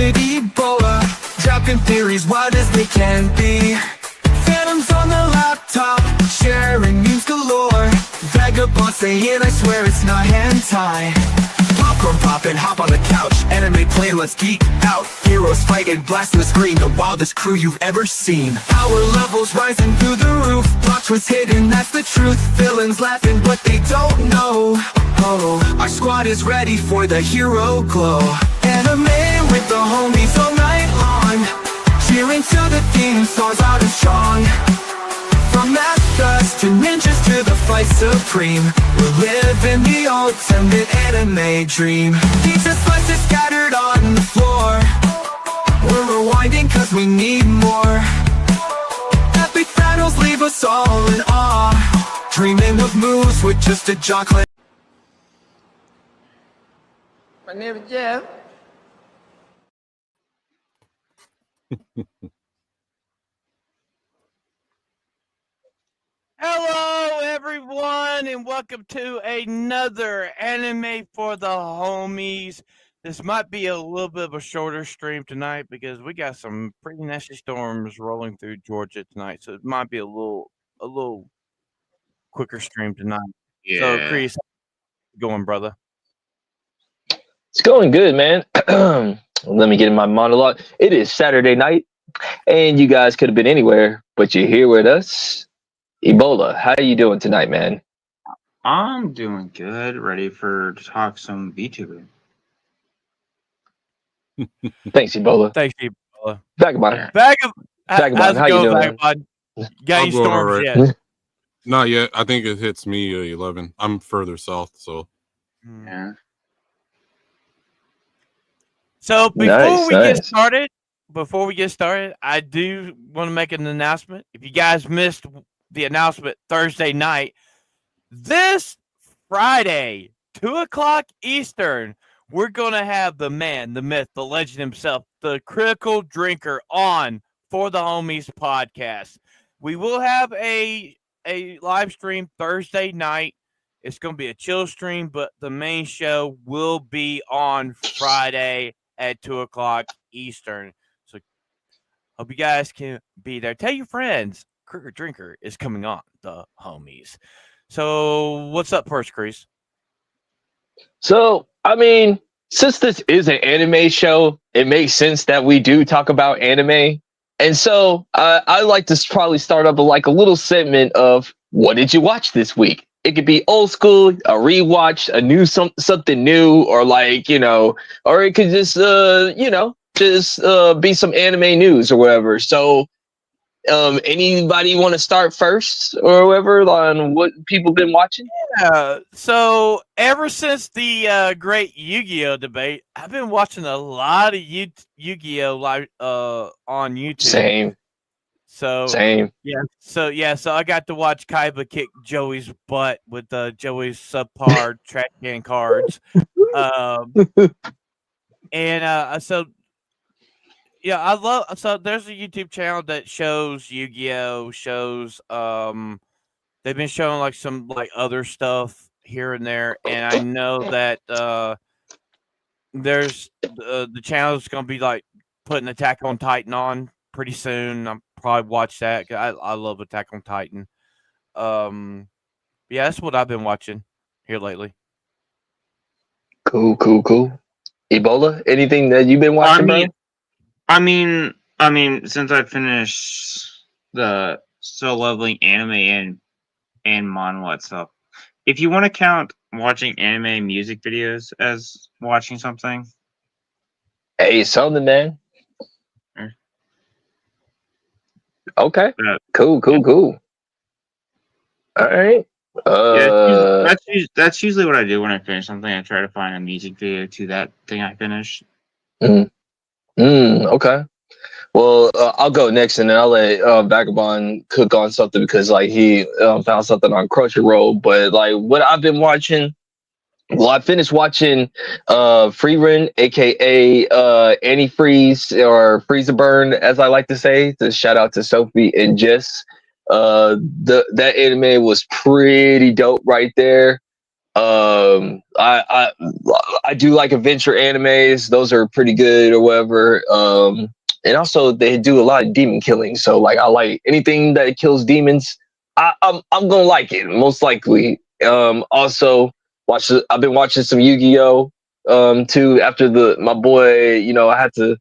with Ebola, dropping theories wild as they can be. Phantoms on the laptop, sharing news galore. Vagabonds saying I swear it's not hentai. Popcorn poppin', hop on the couch, anime play, let's geek out. Heroes fighting, blasting the screen, the wildest crew you've ever seen. Power levels rising through the roof, plot twist hidden, that's the truth. Villains laughing but they don't know. Oh, our squad is ready for the hero glow. Anime with the homies all night long, cheering to the theme songs out and strong. From mascots to ninjas to the fight supreme, we're living the ultimate anime dream. Pizza slices scattered on the floor, we're rewinding cause we need more. Epic battles leave us all in awe, dreaming of moves with just a chocolate. My name is Jeff. Hello, everyone, and welcome to another Anime for the Homies. This might be a little bit of a shorter stream tonight because we got some pretty nasty storms rolling through Georgia tonight, so it might be a little quicker stream tonight. Yeah. So, Chris, how's it going, brother? It's going good, man. Let me get in my monologue. It is Saturday night, and you guys could have been anywhere, but you're here with us. Ebola, how are you doing tonight, man? I'm doing good. Ready to talk some VTuber. Thanks, Ebola. Thanks, Ebola. Vagabond. How's how it you going, doing, Vagabond? Got any I'm going all storms right. yet? Not yet. I think it hits me 11. I'm further south, so. Yeah. So before Nice, we nice. get started, I do want to make an announcement. If you guys missed the announcement Thursday night, this Friday, 2:00 Eastern, we're gonna have the man, the myth, the legend himself, the Critical Drinker, on For the Homies podcast. We will have a live stream Thursday night. It's gonna be a chill stream, but the main show will be on Friday at 2:00 Eastern. So hope you guys can be there. Tell your friends, Critical Drinker is coming on the Homies. So what's up first, Chris? So, I mean, since this is an anime show, it makes sense that we do talk about anime. And so I like to probably start up a little segment of what did you watch this week? It could be old school, a rewatch, a new something new, or or it could just be some anime news or whatever. So anybody want to start first or whatever on what people been watching? Yeah. So ever since the great Yu-Gi-Oh debate, I've been watching a lot of Yu-Gi-Oh live on YouTube. Same. So I got to watch Kaiba kick Joey's butt with Joey's subpar trash can cards. So there's a YouTube channel that shows Yu-Gi-Oh, they've been showing some other stuff here and there, and I know that there's the channel's gonna be putting Attack on Titan on pretty soon. I'll probably watch that. I love Attack on Titan. Yeah, that's what I've been watching here lately. Cool. Ebola, anything that you've been watching, bro? I mean, since I finished the So Lovely anime and manhwa stuff, if you want to count watching anime music videos as watching something, Hey, something, man. Mm. Okay. Cool. All right. that's usually what I do when I finish something. I try to find a music video to that thing I finished. Okay. Well, I'll go next, and then I'll let Vagabond cook on something because he found something on Crunchyroll. But what I've been watching, well, I finished watching Freerun, aka Antifreeze or Freezer Burn, as I like to say. To shout out to Sophie and Jess. That anime was pretty dope right there. I do like adventure animes; those are pretty good or whatever. And also they do a lot of demon killing, so like I like anything that kills demons. I'm gonna like it most likely. Also I've been watching some Yu-Gi-Oh too. After my boy, I had to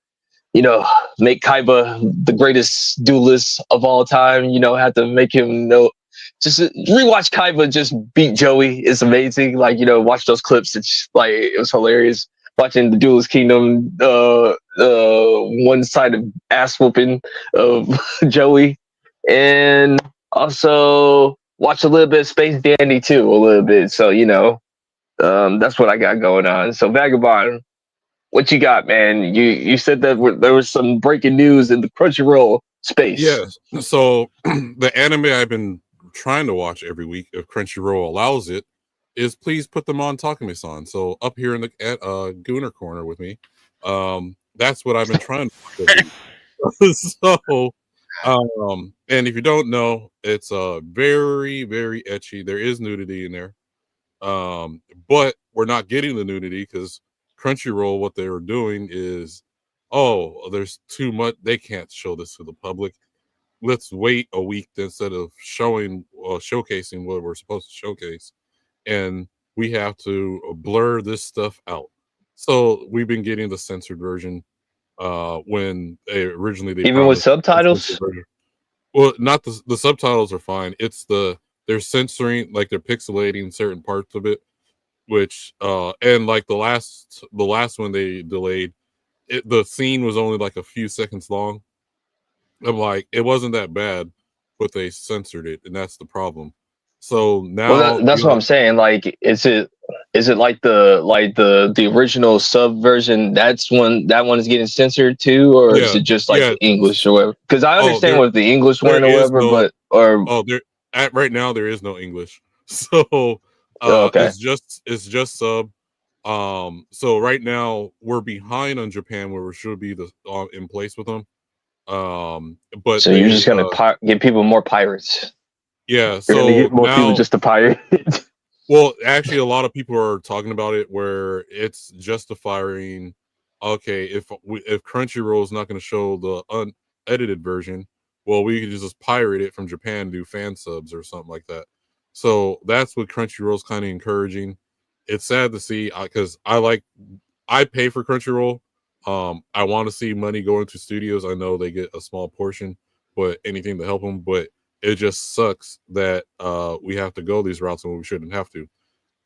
make Kaiba the greatest duelist of all time. I had to make him know. Just rewatch Kaiba just beat Joey. It's amazing. Like, watch those clips. It's like it was hilarious. Watching the Duelist Kingdom, one sided ass whooping of Joey, and also watch a little bit of Space Dandy too, a little bit. So that's what I got going on. So Vagabond, what you got, man? You said that there was some breaking news in the Crunchyroll space. Yes. So the anime I've been trying to watch every week, if Crunchyroll allows it, is please put them on Takumi-san. So up here in the Gooner corner with me, that's what I've been trying to watch every week. So, and if you don't know, it's very, very ecchi. There is nudity in there, but we're not getting the nudity because Crunchyroll, what they were doing is, oh, there's too much. They can't show this to the public. Let's wait a week instead of showcasing what we're supposed to showcase, and we have to blur this stuff out. So we've been getting the censored version. When originally they Even with promised subtitles. Well, not the subtitles are fine. It's they're censoring, like they're pixelating certain parts of it, which and like the last one they delayed, the scene was only like a few seconds long. I'm like, it wasn't that bad, but they censored it, and that's the problem. So now, Well, that's what I'm saying. Like, is it like the original sub version? That one is getting censored too, or is it just like English or whatever? Because I understand with the English one or whatever, right now there is no English, so okay. it's just sub. So right now we're behind on Japan, where we should be in place with them. But so you're just gonna get people more pirates. Yeah, you're so gonna get more people just to pirate. Well, actually, a lot of people are talking about it where it's justifying. Okay, if Crunchyroll is not going to show the unedited version, well, we could just pirate it from Japan, do fan subs or something like that. So that's what Crunchyroll's kind of encouraging. It's sad to see because I pay for Crunchyroll. I want to see money go into studios. I know they get a small portion, but anything to help them. But it just sucks that we have to go these routes when we shouldn't have to.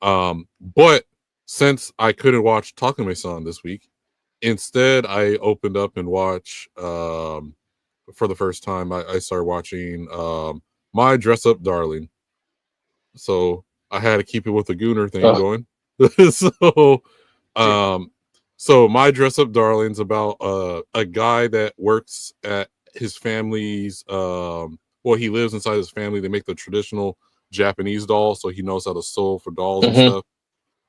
But since I couldn't watch Takumi-san this week, instead I opened up and watched for the first time. I started watching My Dress Up Darling. So I had to keep it with the Gooner thing going. So My Dress Up Darling's about a guy that works at his family's well, he lives inside his family. They make the traditional Japanese doll, so he knows how to sew for dolls and stuff.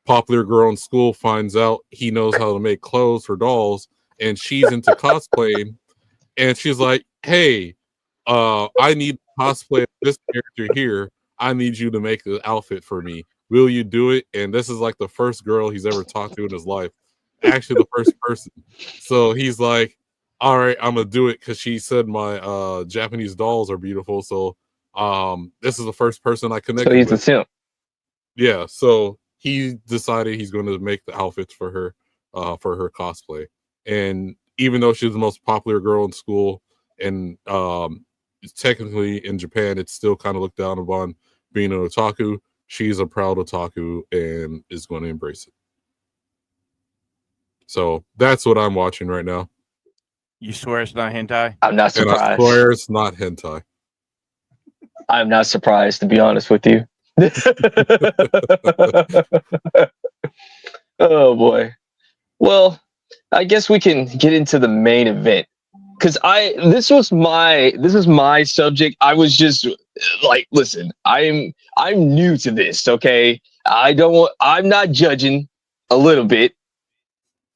Popular girl in school finds out he knows how to make clothes for dolls, and she's into cosplaying. And she's like, "Hey, I need cosplay of this character here. I need you to make the outfit for me. Will you do it?" And this is like the first girl he's ever talked to in his life. Actually, the first person. So he's like, all right, I'm gonna do it because she said my Japanese dolls are beautiful. So this is the first person I connected with. So he's a simp. Yeah, so he decided he's going to make the outfits for her cosplay. And even though she's the most popular girl in school, and technically in Japan it's still kind of looked down upon being an otaku, she's a proud otaku and is going to embrace it. So that's what I'm watching right now. You swear it's not hentai? I'm not surprised. And I swear it's not hentai. I'm not surprised, to be honest with you. Oh boy. Well, I guess we can get into the main event. Because this is my subject. I was just like, listen, I'm new to this, okay? I'm not judging a little bit.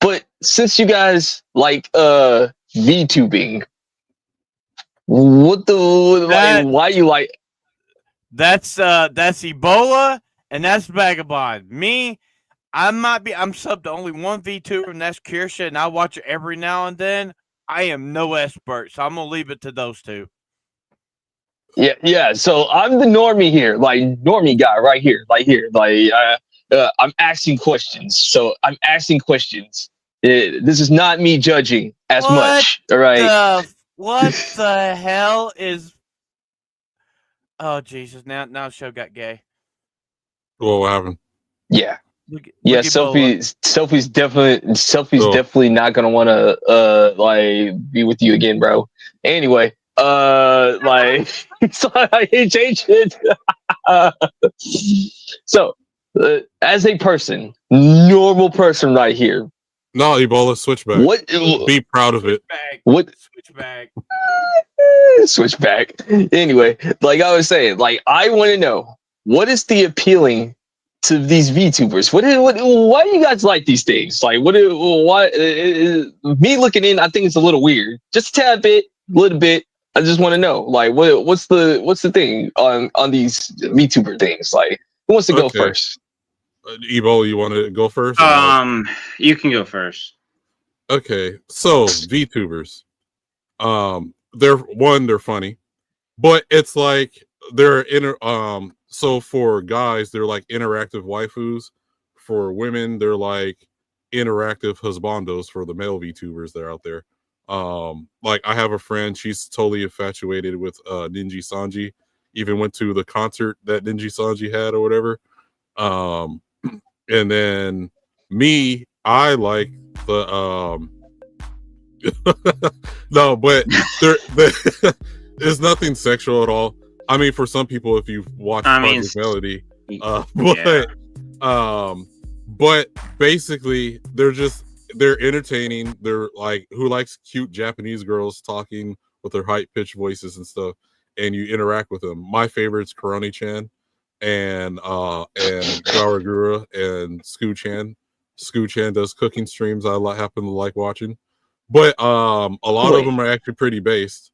But since you guys like VTubing, why you like? That's Ebola and that's Vagabond. Me, I'm subbed to only one VTuber, and that's Kirsha, and I watch it every now and then. I am no expert, so I'm gonna leave it to those two. Yeah. So I'm the normie here, like normie guy right here, I'm asking questions. So I'm asking questions. This is not me judging as much. All right. What the hell is? Oh Jesus! Now the show got gay. Well, what happened? Yeah. Look, Yeah, look at Bola. Sophie's Oh. definitely not gonna want to like be with you again, bro. Anyway, like so I change it. So, as a person, normal person right here, No, Ebola, switch back. what Be proud of it. what Switch back. switch back? Anyway, like I was saying, like I want to know what is the appealing to these VTubers? Why do you guys like these things? Like, why? Me looking in, I think it's a little weird, just a tad bit, little bit. I just want to know, like, what's the thing on these VTuber things? Like, who wants to go Okay. first? Ebola, you want to go first? You can go first. Okay, so VTubers, they're funny, but it's like they're so for guys they're like interactive waifus. For women they're like interactive husbandos for the male VTubers that are out there. Like I have a friend, she's totally infatuated with Ninji Sanji, even went to the concert that Ninji Sanji had or whatever. And then me, I like the no, but there there's nothing sexual at all. I mean, for some people, if you've watched Project Melody, but basically they're entertaining. They're like, who likes cute Japanese girls talking with their high pitched voices and stuff, and you interact with them. My favorite's Karoni-chan and Garagura and Scoo-chan. Scoo-chan does cooking streams I happen to like watching. But a lot of them are actually pretty based.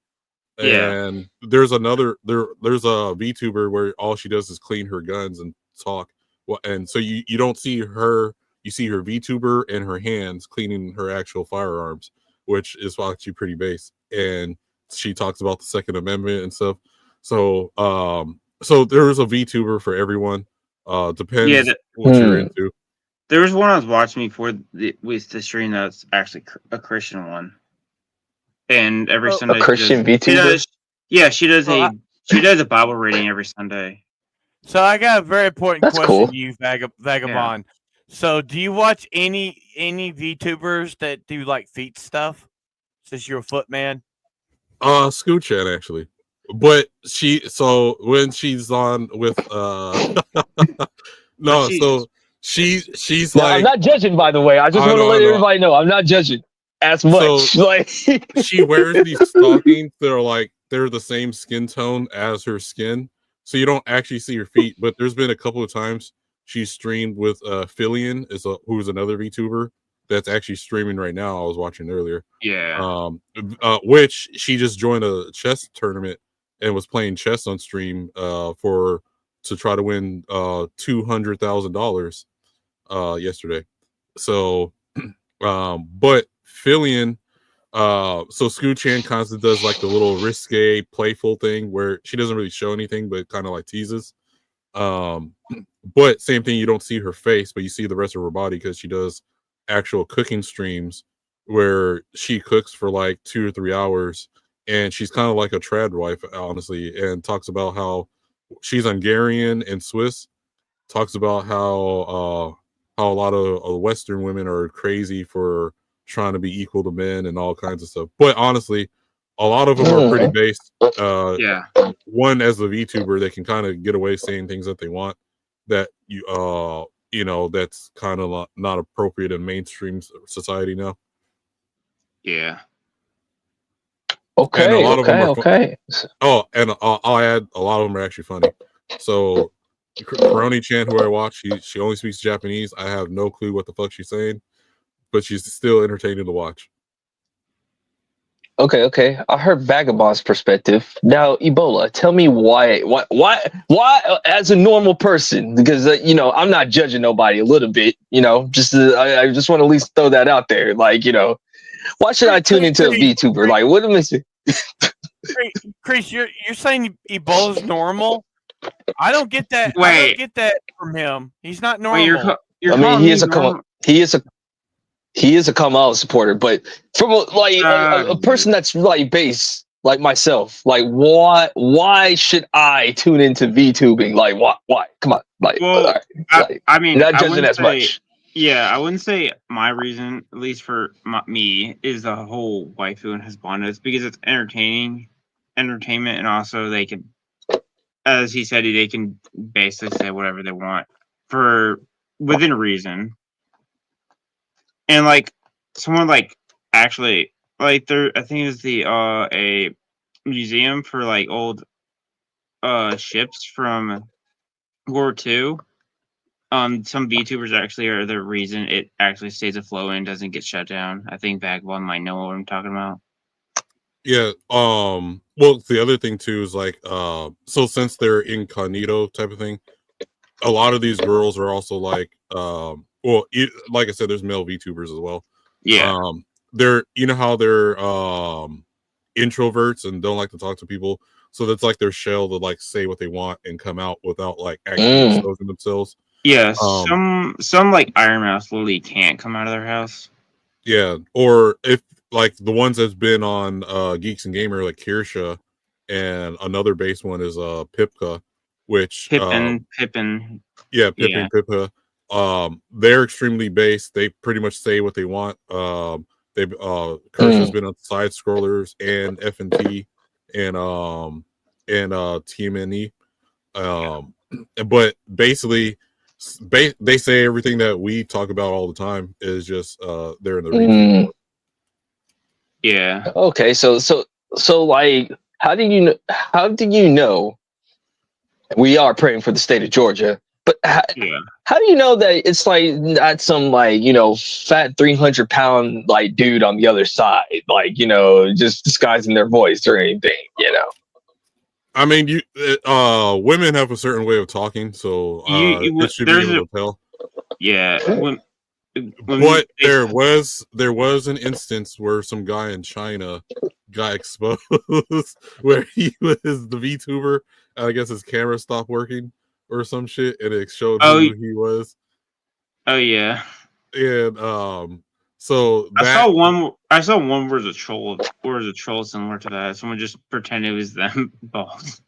And there's a VTuber where all she does is clean her guns and talk. Well, and so you don't see her, you see her VTuber and her hands cleaning her actual firearms, which is actually pretty base. And she talks about the Second Amendment and stuff. So so there's a VTuber for everyone. Depends what you're into. There was one I was watching before with the stream that's actually a Christian one, and every Sunday a Christian VTuber. She does a Bible reading every Sunday. So I got a very important question cool. to you, Vagabond. Yeah. So do you watch any VTubers that do like feet stuff? Since you're a foot man. Scoo-chan actually. But when she's on with she's now, like, I'm not judging, by the way. I just want to let everybody know I'm not judging as much. So, like she wears these stockings that are like they're the same skin tone as her skin, so you don't actually see her feet. But there's been a couple of times she's streamed with Fillion, who's another VTuber that's actually streaming right now. I was watching earlier. Yeah. Which she just joined a chess tournament and was playing chess on stream to try to win $200,000 yesterday. So but Fillion, so Scoo-chan constantly does like the little risque playful thing where she doesn't really show anything but kind of like teases. But same thing, you don't see her face, but you see the rest of her body because she does actual cooking streams where she cooks for like 2 or 3 hours, and she's kind of like a trad wife, honestly, and talks about how she's Hungarian and Swiss. Talks about how a lot of Western women are crazy for trying to be equal to men and all kinds of stuff. But honestly, a lot of them are pretty based. One, as a VTuber, they can kind of get away saying things that they want that you know, that's kind of not appropriate in mainstream society now. Yeah. Okay. And a lot of them are okay. Oh, and I'll add, a lot of them are actually funny. So Karoni-chan, who I watch, she only speaks Japanese. I have no clue what the fuck she's saying, but she's still entertaining to watch. Okay. I heard Vagabond's perspective. Now, Ebola, tell me why, as a normal person, because I'm not judging nobody a little bit, just I just want to at least throw that out there. Like, why should I tune into a VTuber? Like, what am I saying? Chris, you're saying Ebola's normal? I don't get that. I Wait. don't get that from him. He's not normal. Wait, you're I mean, calling he me is a normal? he is a Kamala supporter, but from a person that's like base like myself, like why should I tune into VTubing? Like why? Come on, like, Well, all right, I mean, not I judging wouldn't as say, much. yeah, I wouldn't say my reason, at least for me, is the whole waifu and Husband is because it's entertainment, and also they can, as he said, they can basically say whatever they want for within reason, and like someone like actually like there, I think it's the a museum for like old ships from World War II. Some VTubers actually are the reason it actually stays afloat and doesn't get shut down. I think Vagabond might know what I'm talking about. Yeah. Well, the other thing too is like, so since they're incognito type of thing, a lot of these girls are also like, like I said, there's male VTubers as well. Yeah. They're, how they're introverts and don't like to talk to people. So that's like their shell to like say what they want and come out without like actually exposing themselves. Yeah. Some like Iron Mouse literally can't come out of their house. Yeah. Or if like the ones that's been on Geeks and Gamer, like Kirsha, and another base one is Pipka, which Pippin. Yeah, Pippa and Pippa. They're extremely base. They pretty much say what they want. They've Kirsha's been on side scrollers and FNT and TMNE. But basically they say everything that we talk about all the time is just they're in the region. Yeah. Okay, so like, how do you know? We are praying for the state of Georgia, but how do you know that it's like not some like fat 300-pound like dude on the other side, like just disguising their voice or anything, I mean, women have a certain way of talking, so it should be able to tell. Yeah. But there was an instance where some guy in China got exposed where he was the VTuber. I guess his camera stopped working or some shit, and it showed who he was. Oh yeah. And so I saw one where the troll similar to that. Someone just pretended it was them both.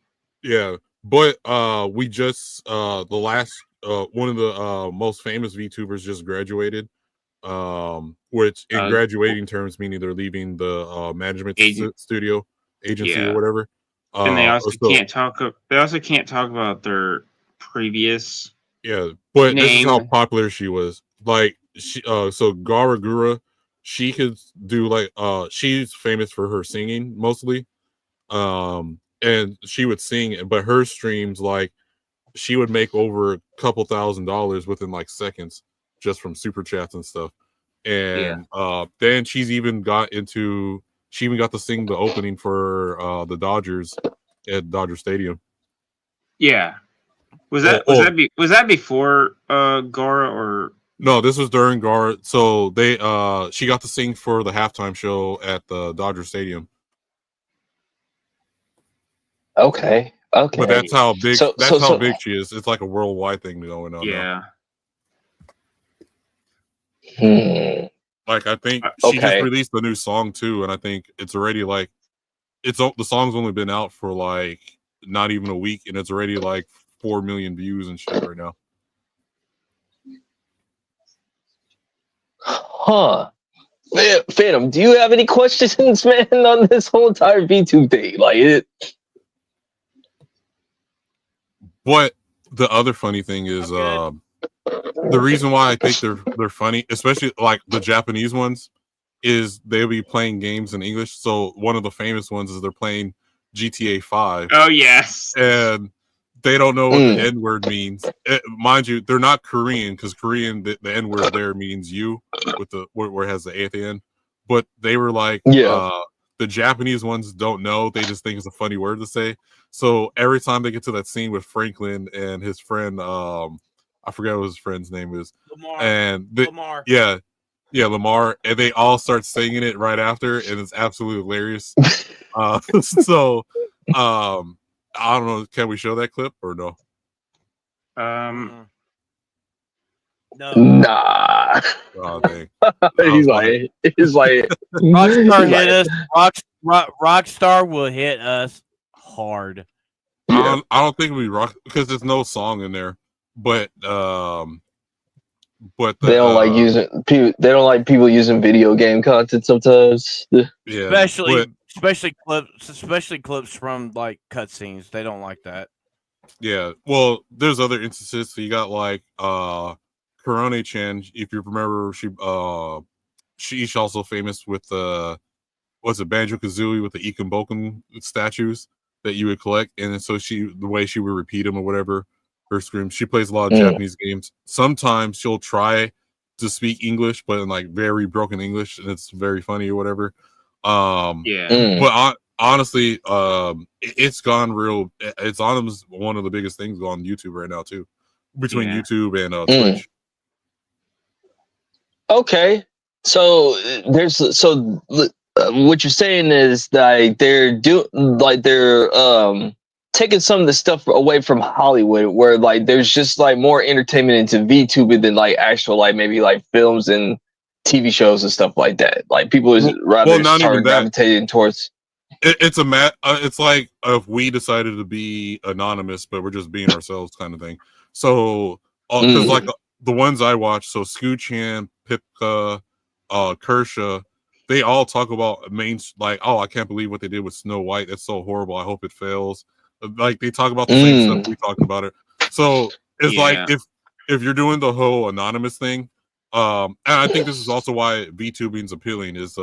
Yeah, but we just the last one of the most famous VTubers just graduated. Which in graduating terms meaning they're leaving the management studio agency or whatever. And they also can't talk. They also can't talk about their previous. Yeah, but name. This is how popular she was. Like she, so Garagura, she could do like she's famous for her singing mostly. And she would sing, but her streams like she would make over a couple $1,000s within like seconds just from super chats and stuff. And then she even got to sing the opening for the Dodgers at Dodger Stadium. Yeah. Was that before Gara or no? This was during Gara. So they she got to sing for the halftime show at the Dodger Stadium. Okay. But that's how big how big she is. It's like a worldwide thing going on. Yeah. Like I think she just released a new song too, and I think it's already like the song's only been out for like not even a week, and it's already like 4 million views and shit right now. Huh. Phantom, do you have any questions, man, on this whole entire VTube thing? Like it. But the other funny thing is the reason why I think they're funny, especially like the Japanese ones, is they'll be playing games in English. So one of the famous ones is they're playing GTA 5. Oh yes. And they don't know what the N-word means. Mind you, they're not Korean, because Korean the N-word there means you with the where it has the A at the end. But they were like the Japanese ones don't know. They just think it's a funny word to say. So every time they get to that scene with Franklin and his friend, I forget what his friend's name is, Lamar. and Lamar. yeah, Lamar, and they all start singing it right after, and it's absolutely hilarious. So, I don't know. Can we show that clip or no? No. Nah. Oh, dang. he's like Rockstar hit us. Rockstar will hit us hard. I don't think we rock because there's no song in there. But they don't like using people. They don't like people using video game content sometimes. Yeah, especially clips from like cutscenes. They don't like that. Yeah, well, there's other instances. So you got like Korone Chan, if you remember, she's also famous with what's it, Banjo Kazooie with the Ikenboken statues that you would collect, and so the way she would repeat them or whatever, her screams. She plays a lot of Japanese games. Sometimes she'll try to speak English, but in like very broken English, and it's very funny or whatever. But honestly, it's gone real. It's on one of the biggest things on YouTube right now too, between YouTube and Twitch. Okay, so what you're saying is like they're taking some of the stuff away from Hollywood, where like there's just like more entertainment into VTuber than like actual like maybe like films and TV shows and stuff like that. Like people rather start gravitating towards. It's it's like if we decided to be anonymous, but we're just being ourselves, kind of thing. So, because like the ones I watch, so Scooch-Chan, Pipka, Kersha, they all talk about like, oh, I can't believe what they did with Snow White. That's so horrible. I hope it fails. Like they talk about the same stuff we talked about it. So it's like if you're doing the whole anonymous thing, and I think this is also why VTubing's appealing is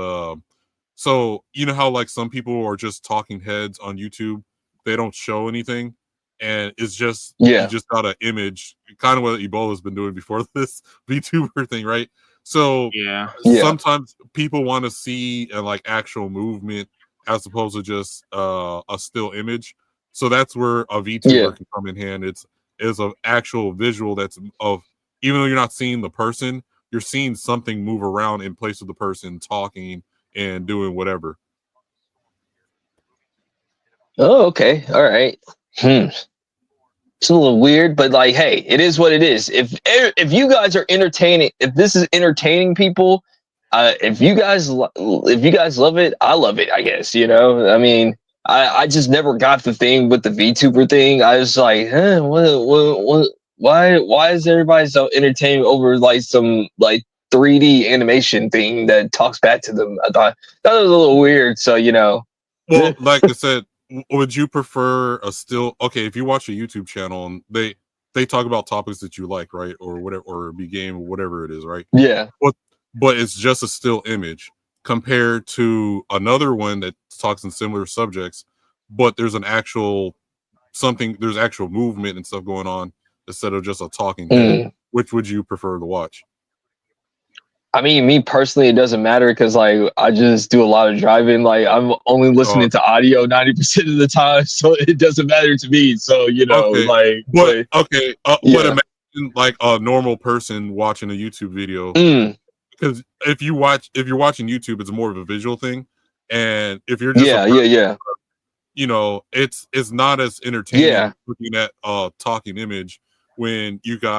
so you know how like some people are just talking heads on YouTube, they don't show anything, and it's just you just got an image, kind of what Ebola's been doing before this VTuber thing, right? So sometimes people want to see like actual movement as opposed to just a still image. So that's where a VTuber can come in hand. It's an actual visual that's of, even though you're not seeing the person, you're seeing something move around in place of the person talking and doing whatever. Oh, okay. All right. It's a little weird, but like, hey, it is what it is. If you guys are entertaining, if this is entertaining people, if you guys love it, I love it. I guess, you know. I mean, I just never got the thing with the VTuber thing. I was like, why is everybody so entertained over like some like 3D animation thing that talks back to them? I thought that was a little weird. So, you know. Well, like I said, would you prefer a still? Okay, if you watch a YouTube channel and they talk about topics that you like, right, or whatever, or be game, or whatever it is, right? Yeah. But it's just a still image compared to another one that talks in similar subjects, but there's an actual there's actual movement and stuff going on instead of just a talking head. Which would you prefer to watch? I mean, me personally, it doesn't matter because like I just do a lot of driving. Like I'm only listening to audio 90% of the time, so it doesn't matter to me. So you know, but imagine like a normal person watching a YouTube video. Because if you're watching YouTube, it's more of a visual thing, and if you're just you know, it's not as entertaining looking at a talking image when you can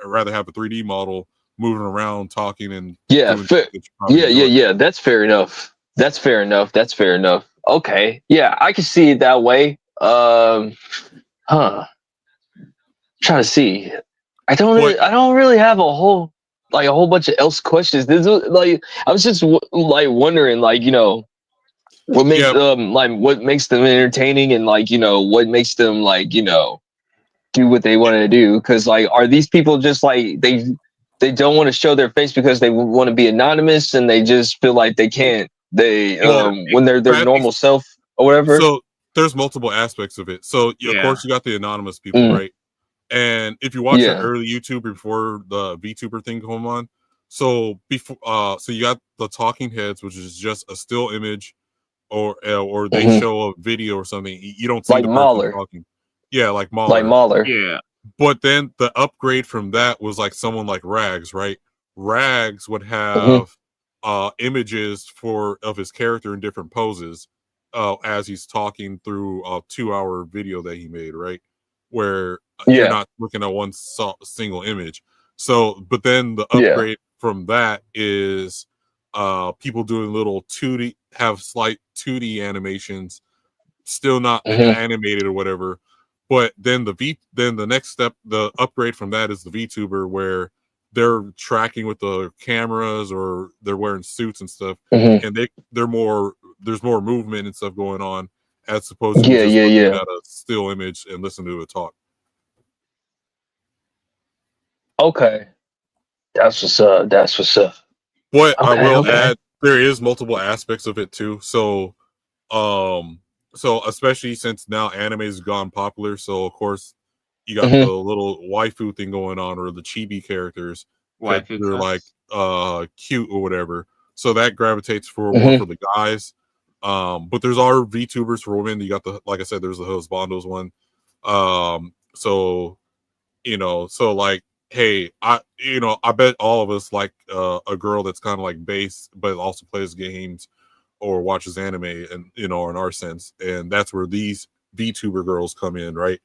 rather have a 3D model moving around talking and that's fair enough. That's fair enough. Okay, yeah, I can see it that way. Trying to see. I don't really have a whole bunch of else questions. This was, like I was just wondering, like, you know, what makes what makes them entertaining, and like, you know, what makes them like, you know, do what they want to do. Because like, are these people just like they don't want to show their face because they want to be anonymous, and they just feel like they can't when they're their normal self or whatever? So there's multiple aspects of it. So of course you got the anonymous people, right? And if you watch an early YouTuber before the VTuber thing come on, So before, so you got the talking heads, which is just a still image, or they Mhm. show a video or something. You don't see Like the person Mahler. talking. Yeah, like Like Mahler. Mahler. Yeah. But then the upgrade from that was like someone like Rags, right? Rags would Mhm. have images of his character in different poses as he's talking through a 2-hour video that he made, right? Where you're Yeah. not looking at one single image. So, but then the Yeah. upgrade from that is people doing little 2D, have slight 2D animations, still not Mhm. animated or whatever. But then then the next step, the upgrade from that is the VTuber, where they're tracking with the cameras or they're wearing suits and stuff, Mhm. and there's more movement and stuff going on as opposed to you Yeah. just Yeah. looking Yeah. at a still image and listen to it talk. Okay. That's what's up. That's what's up. But I Okay. will Okay. add there is multiple aspects of it too. Um, so especially since now anime has gone popular, so of course you got the Mhm. little waifu thing going on, or the chibi characters that Waifu they're like cuts. cute or whatever. So that gravitates for more Mhm. for the guys. But there's our VTubers for women. You got the, like I said, there's the Husbandos one. So so like, hey, I bet all of us like a girl that's kind of like base, but also plays games or watches anime, and in our sense, and that's where these VTuber girls come in, right?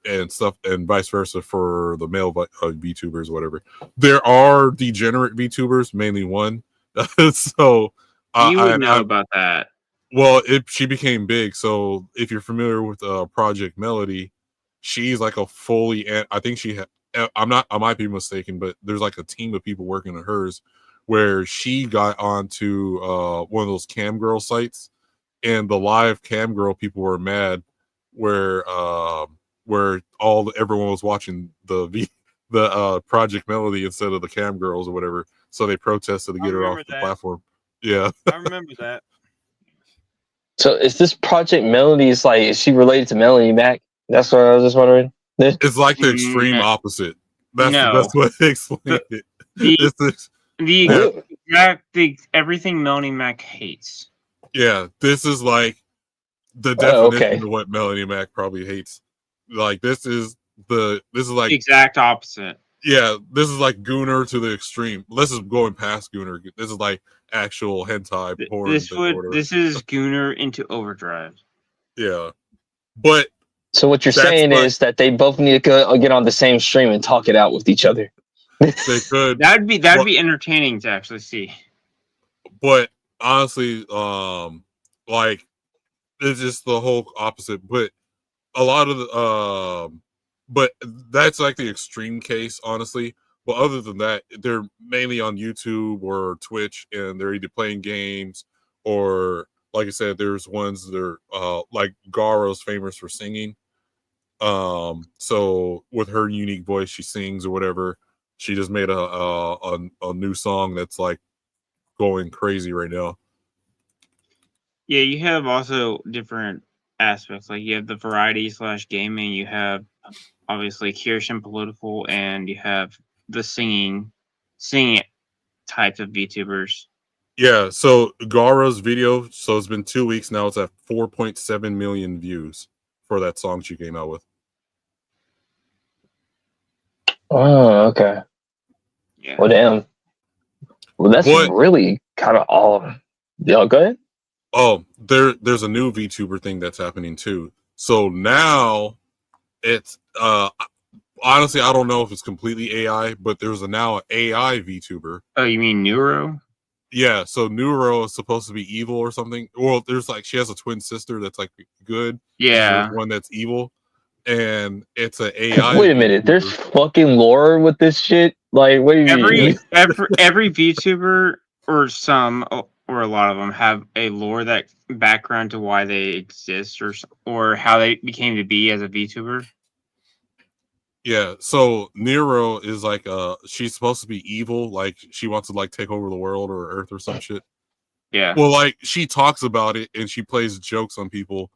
And stuff, and vice versa for the male VTubers, whatever. There are degenerate VTubers, mainly one. So, You would know I about that. well, she became big. So if you're familiar with Project Melody, she's like a fully. I think she had. I'm not. I might be mistaken, but there's like a team of people working on hers, where she got onto one of those cam girl sites, and the live cam girl people were mad, where everyone was watching the Project Melody instead of the cam girls or whatever. So they protested to I get her off remember the that. platform. Yeah. I remember that. So is this Project Melody? Is like, is she related to Melanie Mac? That's what I was just wondering. It's like the Mm, extreme opposite. That's the no. best way to explain The it. the It's this, yeah, the everything Melanie Mac hates. yeah. This is like the Oh, definition okay. of what Melanie Mac probably hates. Like this is The like, exact opposite. yeah, this is like Gooner to the extreme. This is going past Gooner. This is like actual hentai porn thing or whatever. This is Gooner into overdrive. Yeah, but So what you're that's saying like is that they both need to get on the same stream and talk it out with each other. they could, That'd be but, entertaining to actually see. but honestly, like it's just the whole opposite. But a lot of the but that's like the extreme case, honestly. But other than that, they're mainly on YouTube or Twitch, and they're either playing games or, like I said, there's ones that are like Garo's famous for singing. So with her unique voice, she sings or whatever. She just made a new song that's like going crazy right now. Yeah, you have also different aspects. Like you have the variety / gaming. You have obviously Kirsten political, and you have the singing types of VTubers. Yeah, so Gara's video, so it's been 2 weeks now. It's at 4.7 million views for that song she came out with. Oh, okay. Yeah. Well, damn. Well, that's But really kind of all. Yeah, go ahead. oh, there's a new VTuber thing that's happening too. So now it's honestly, I don't know if it's completely AI, but there's now an AI VTuber. Oh, you mean Neuro? Yeah, so Neuro is supposed to be evil or something. Well, there's like, she has a twin sister that's like good. And Yeah. there's one that's evil, and it's an AI. Wait a minute. There's VTuber. fucking lore with this shit. Like, what do you mean? Every VTuber or some or a lot of them have a lore that background to why they exist or how they became to be as a VTuber. Yeah, so Nero is like she's supposed to be evil, like she wants to like take over the world or Earth or some shit. Yeah. Well, like she talks about it and she plays jokes on people.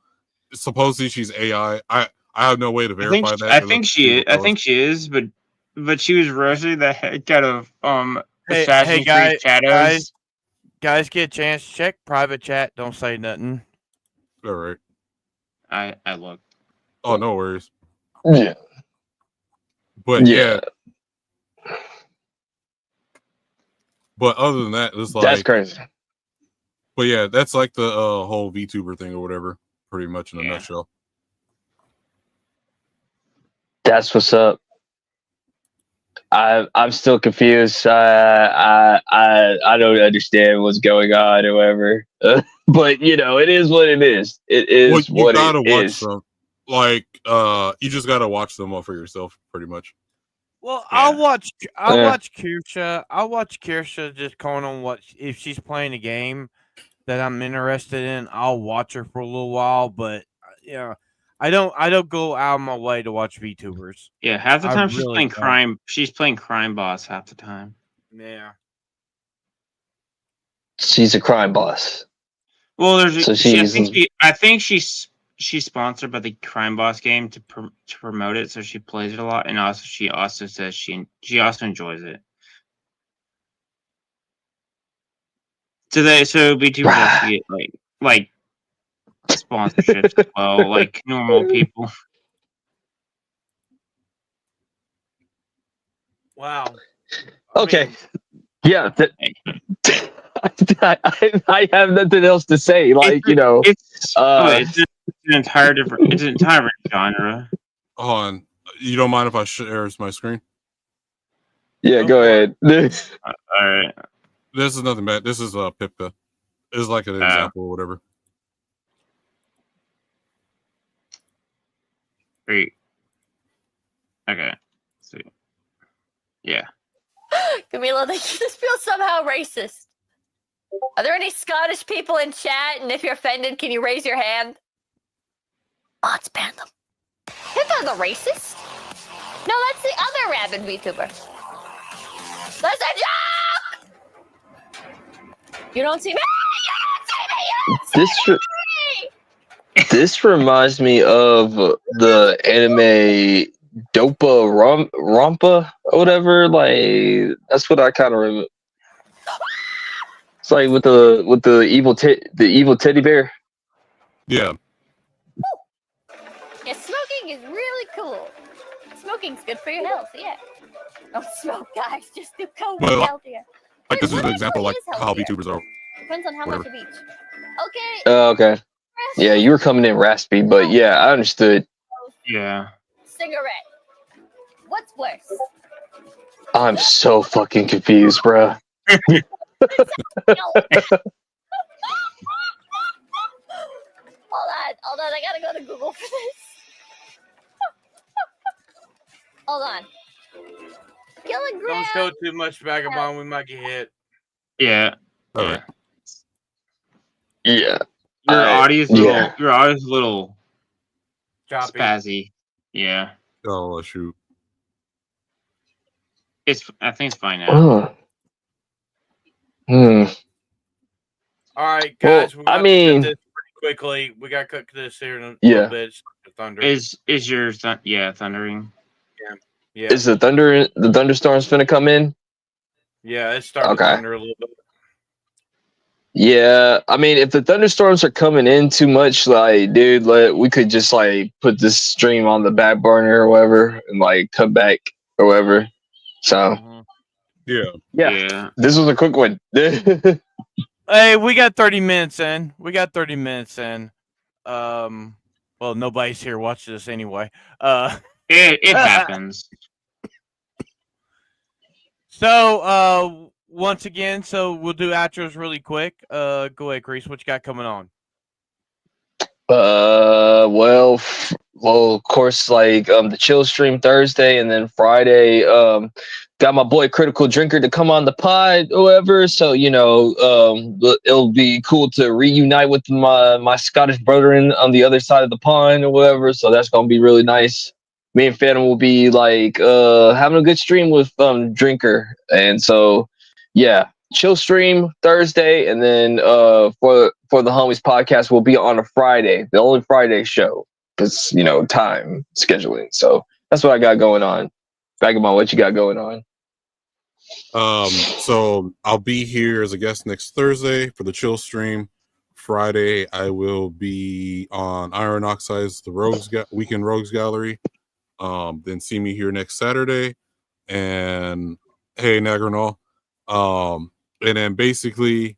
Supposedly she's AI. I have no way to verify that. I think she is, but but she was roasting the heck out of Hey, Assassin's guys, Creed Shadows. guys, get a chance. Check private chat. Don't say nothing. All right. I looked. Oh, no worries. Yeah. But Yeah. But other than that, it's like That's crazy. But yeah, that's like the whole VTuber thing or whatever, pretty much in a Yeah. nutshell. That's what's up. I'm still confused. I don't understand what's going on or whatever. But you know, it is what it is. It is Well, you what gotta it watch is. some. Like, you just gotta watch them all for yourself, pretty much. Well, Yeah. I'll watch Yeah. Kirsha. I'll watch Kirsha just calling on what if she's playing a game that I'm interested in. I'll watch her for a little while, but yeah, I don't go out of my way to watch VTubers. Yeah, half the I time she's really playing don't. crime. She's playing Crime Boss half the time. Yeah. She's a crime boss. Well, there's So I think she's sponsored by the Crime Boss game to promote it, so she plays it a lot, and also she also says she also enjoys it. So VTubers also get like sponsorships as well, like normal people. Wow. Okay. mean, Yeah. I have nothing else to say. Like, you know, it's an entire different genre. Hold on. You don't mind if I share my screen? yeah, Go go for ahead. All right. This is nothing bad. This is Pipka. It's like an example or whatever. Great. Okay. Let's see. Yeah. Camila, this feels somehow racist. Are there any Scottish people in chat? And if you're offended, can you raise your hand? Oh, it's ban them. You're not the racist. No, that's the other rabid VTuber. That's a joke! You don't see me! You don't see me! This reminds me of the anime Dopa Rompa or whatever. Like, that's what I kind of remember. It's like with the evil teddy bear. Yeah. Yeah, smoking is really cool. Smoking's good for your health, yeah. Don't smoke, guys. Just do coke. Well, It's healthier. Like, this is an What example like actually is how healthier? VTubers are. Depends on how Whatever. much of each. Okay. Oh, okay. Yeah, you were coming in raspy, but yeah, I understood. Yeah. Cigarette. What's worse? I'm so fucking confused, bruh. No. Hold on. I gotta go to Google for this. Hold on. Kilogram. don't show too much vagabond. We might get hit. Yeah. All right. Yeah. Your audio's a little. yeah. Your audio's a little Choppy. spazzy. Yeah. Oh shoot. I think it's fine now. Oh. Hmm. All right, Well, guys. we I got mean- to cut this pretty quickly. We got to cut this here in a Yeah. little bit. It's like the thunder. Is your thundering? Yeah. Is the thunderstorms finna come in? Yeah, it's starting to Okay. thunder a little bit. Yeah, I mean, if the thunderstorms are coming in too much, like, dude, we could just like put this stream on the back burner or whatever, and like come back or whatever. So Mhm. Yeah. yeah, this was a quick one. Hey, we got 30 minutes in. Well, nobody's here watching this anyway. It happens. So, once again, we'll do outros really quick. Go ahead, Grease. What you got coming on? Well, of course, like the chill stream Thursday, and then Friday, got my boy Critical Drinker to come on the pod or whatever. So you know, it'll be cool to reunite with my Scottish brethren on the other side of the pond or whatever. So that's gonna be really nice. Me and Phantom will be like having a good stream with Drinker, and so yeah, chill stream Thursday, and then for the homies podcast will be on a Friday, the only Friday show, because you know time scheduling. So that's what I got going on. Vagabond, what you got going on? So I'll be here as a guest next Thursday for the chill stream. Friday, I will be on Iron Oxide's the Weekend Rogues Gallery. Then see me here next Saturday. And hey, Nagranol. And then basically,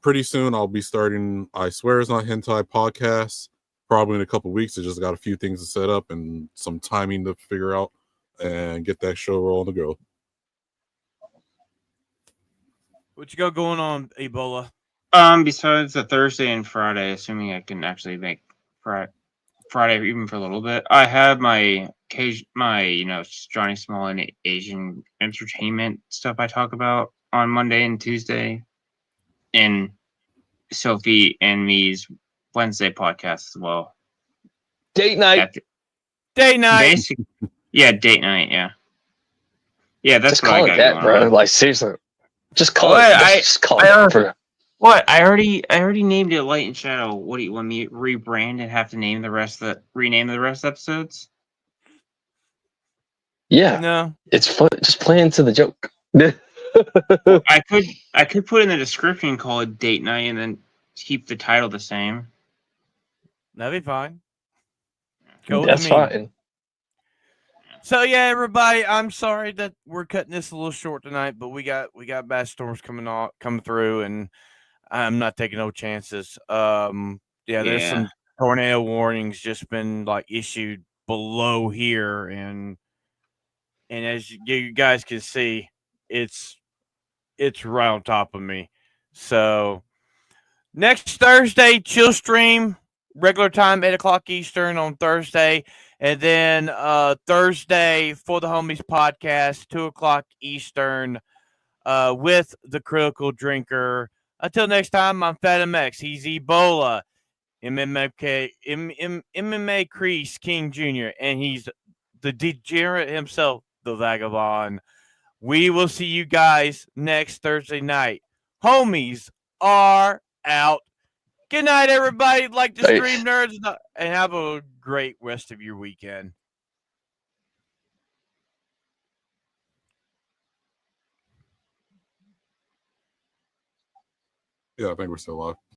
pretty soon I'll be starting I Swear It's Not Hentai podcast. Probably in a couple weeks. I just got a few things to set up and some timing to figure out and get that show rolling to go. What you got going on, Ebola? Besides the Thursday and Friday, assuming I can actually make Friday even for a little bit, I have my Johnny Small and Asian entertainment stuff I talk about on Monday and Tuesday, and Sophie and me's Wednesday podcast as well. Date night. Date night. Basic, yeah, date night, yeah. Yeah, that's Just what I call got it that, going bro. on. Like seriously, just call What? it. Just call it for. What? I already named it Light and Shadow. What do you want me to rebrand and have to rename the rest of the episodes? Yeah, No. it's fun. Just play into the joke. I could put in the description call it Date Night and then keep the title the same. That'd be fine. Go with That's me. fine. So yeah, everybody, I'm sorry that we're cutting this a little short tonight, but we got bad storms coming through, and I'm not taking no chances. There's some tornado warnings just been like issued below here, and as you guys can see, it's right on top of me. So next Thursday, chill stream, regular time, 8:00 Eastern on Thursday. And then Thursday for the Homies podcast, 2:00 Eastern, with the Critical Drinker. Until next time, I'm Fat MX. He's Ebola, MMA Crease King Jr., and he's the degenerate himself, the Vagabond. We will see you guys next Thursday night. Homies are out. Good night, everybody. Like the stream nerds, and have a great rest of your weekend. Yeah, I think we're still live.